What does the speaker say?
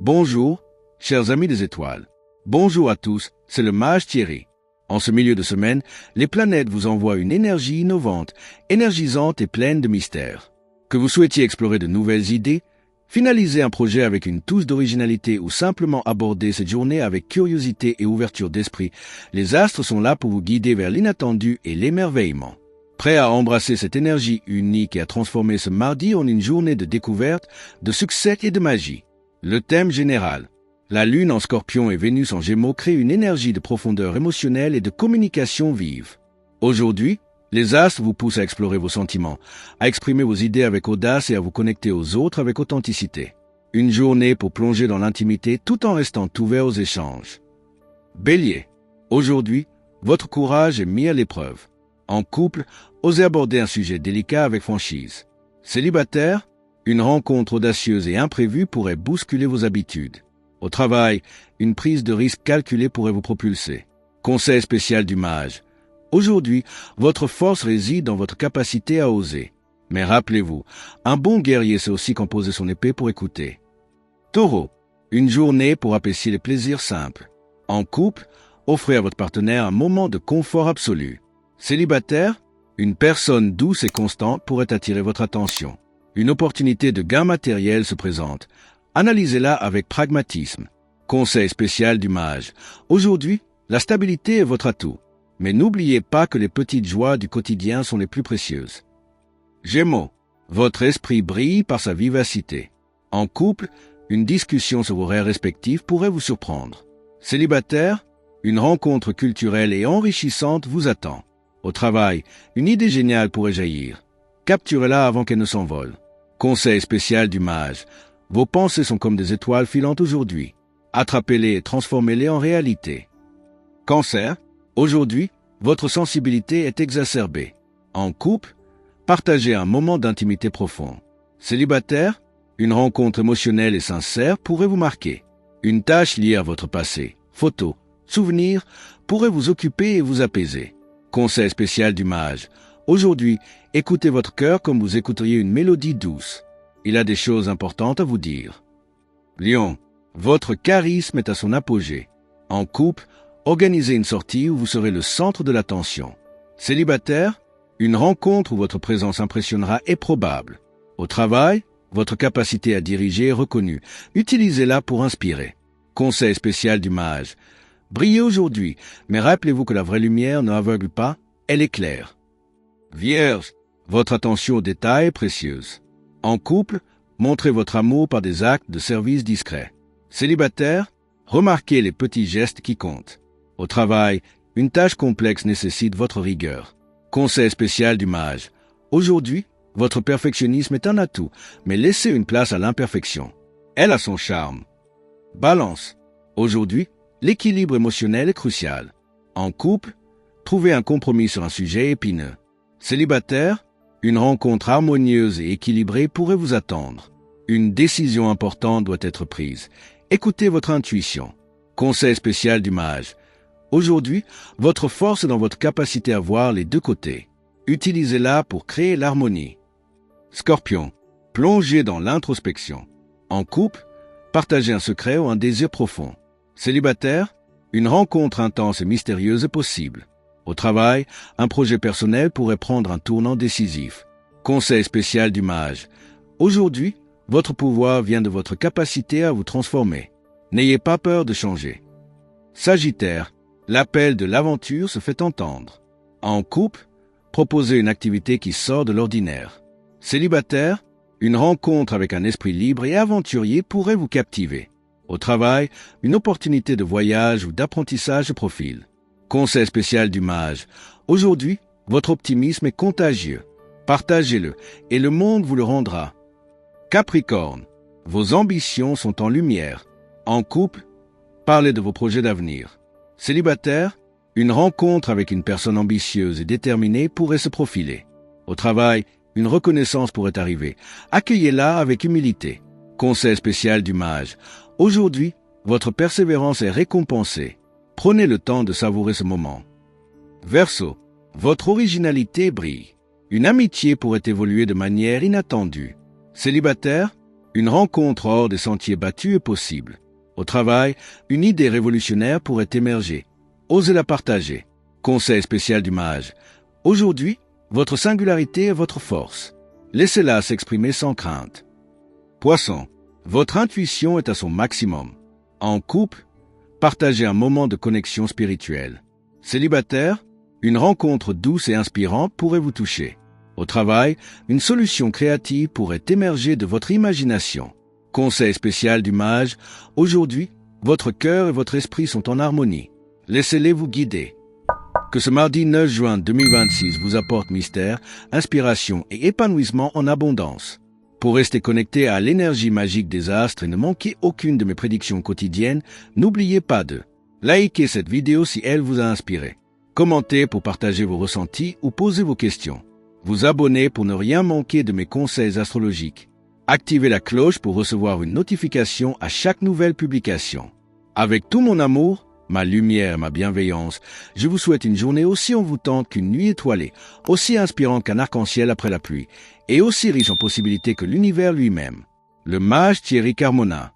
Bonjour, chers amis des étoiles. Bonjour à tous, c'est le mage Thierry. En ce milieu de semaine, les planètes vous envoient une énergie innovante, énergisante et pleine de mystères. Que vous souhaitiez explorer de nouvelles idées, finaliser un projet avec une touche d'originalité ou simplement aborder cette journée avec curiosité et ouverture d'esprit, les astres sont là pour vous guider vers l'inattendu et l'émerveillement. Prêt à embrasser cette énergie unique et à transformer ce mardi en une journée de découverte, de succès et de magie. Le thème général. La Lune en Scorpion et Vénus en Gémeaux créent une énergie de profondeur émotionnelle et de communication vive. Aujourd'hui, les astres vous poussent à explorer vos sentiments, à exprimer vos idées avec audace et à vous connecter aux autres avec authenticité. Une journée pour plonger dans l'intimité tout en restant ouvert aux échanges. Bélier. Aujourd'hui, votre courage est mis à l'épreuve. En couple, osez aborder un sujet délicat avec franchise. Célibataire, une rencontre audacieuse et imprévue pourrait bousculer vos habitudes. Au travail, une prise de risque calculée pourrait vous propulser. Conseil spécial du mage. Aujourd'hui, votre force réside dans votre capacité à oser. Mais rappelez-vous, un bon guerrier sait aussi composer son épée pour écouter. Taureau. Une journée pour apprécier les plaisirs simples. En couple, offrez à votre partenaire un moment de confort absolu. Célibataire, une personne douce et constante pourrait attirer votre attention. Une opportunité de gain matériel se présente. Analysez-la avec pragmatisme. Conseil spécial du mage. Aujourd'hui, la stabilité est votre atout. Mais n'oubliez pas que les petites joies du quotidien sont les plus précieuses. Gémeaux. Votre esprit brille par sa vivacité. En couple, une discussion sur vos rêves respectifs pourrait vous surprendre. Célibataire, une rencontre culturelle et enrichissante vous attend. Au travail, une idée géniale pourrait jaillir. Capturez-la avant qu'elle ne s'envole. Conseil spécial du mage. Vos pensées sont comme des étoiles filantes aujourd'hui. Attrapez-les et transformez-les en réalité. Cancer. Aujourd'hui, votre sensibilité est exacerbée. En couple, partagez un moment d'intimité profond. Célibataire, une rencontre émotionnelle et sincère pourrait vous marquer. Une tâche liée à votre passé, photos, souvenirs, pourrait vous occuper et vous apaiser. Conseil spécial du mage. Aujourd'hui, écoutez votre cœur comme vous écouteriez une mélodie douce. Il a des choses importantes à vous dire. Lion, votre charisme est à son apogée. En couple, organisez une sortie où vous serez le centre de l'attention. Célibataire, une rencontre où votre présence impressionnera est probable. Au travail, votre capacité à diriger est reconnue. Utilisez-la pour inspirer. Conseil spécial du mage. Brillez aujourd'hui, mais rappelez-vous que la vraie lumière ne aveugle pas, elle éclaire. Vierge, votre attention aux détails est précieuse. En couple, montrez votre amour par des actes de service discrets. Célibataire, remarquez les petits gestes qui comptent. Au travail, une tâche complexe nécessite votre rigueur. Conseil spécial du mage. Aujourd'hui, votre perfectionnisme est un atout, mais laissez une place à l'imperfection. Elle a son charme. Balance. Aujourd'hui, l'équilibre émotionnel est crucial. En couple, trouvez un compromis sur un sujet épineux. Célibataire, une rencontre harmonieuse et équilibrée pourrait vous attendre. Une décision importante doit être prise. Écoutez votre intuition. Conseil spécial du mage. Aujourd'hui, votre force est dans votre capacité à voir les deux côtés. Utilisez-la pour créer l'harmonie. Scorpion, plongez dans l'introspection. En couple, partagez un secret ou un désir profond. Célibataire, une rencontre intense et mystérieuse est possible. Au travail, un projet personnel pourrait prendre un tournant décisif. Conseil spécial du mage. Aujourd'hui, votre pouvoir vient de votre capacité à vous transformer. N'ayez pas peur de changer. Sagittaire, l'appel de l'aventure se fait entendre. En couple, proposez une activité qui sort de l'ordinaire. Célibataire, une rencontre avec un esprit libre et aventurier pourrait vous captiver. Au travail, une opportunité de voyage ou d'apprentissage se profile. Conseil spécial du mage. Aujourd'hui, votre optimisme est contagieux. Partagez-le et le monde vous le rendra. Capricorne, vos ambitions sont en lumière. En couple, parlez de vos projets d'avenir. Célibataire, une rencontre avec une personne ambitieuse et déterminée pourrait se profiler. Au travail, une reconnaissance pourrait arriver. Accueillez-la avec humilité. Conseil spécial du mage. Aujourd'hui, votre persévérance est récompensée. Prenez le temps de savourer ce moment. Verseau, votre originalité brille. Une amitié pourrait évoluer de manière inattendue. Célibataire, Une rencontre hors des sentiers battus est possible. Au travail, une idée révolutionnaire pourrait émerger. Osez la partager. Conseil spécial du mage. Aujourd'hui, votre singularité est votre force. Laissez-la s'exprimer sans crainte. Poisson, votre intuition est à son maximum. En couple, partagez un moment de connexion spirituelle. Célibataire, une rencontre douce et inspirante pourrait vous toucher. Au travail, une solution créative pourrait émerger de votre imagination. Conseil spécial du mage, aujourd'hui, votre cœur et votre esprit sont en harmonie. Laissez-les vous guider. Que ce mardi 9 juin 2026 vous apporte mystère, inspiration et épanouissement en abondance. Pour rester connecté à l'énergie magique des astres et ne manquer aucune de mes prédictions quotidiennes, n'oubliez pas de liker cette vidéo si elle vous a inspiré, commenter pour partager vos ressentis ou poser vos questions, vous abonner pour ne rien manquer de mes conseils astrologiques, activez la cloche pour recevoir une notification à chaque nouvelle publication. Avec tout mon amour, ma lumière et ma bienveillance, je vous souhaite une journée aussi envoûtante qu'une nuit étoilée, aussi inspirante qu'un arc-en-ciel après la pluie, et aussi riche en possibilités que l'univers lui-même. Le mage Thierry Carmona.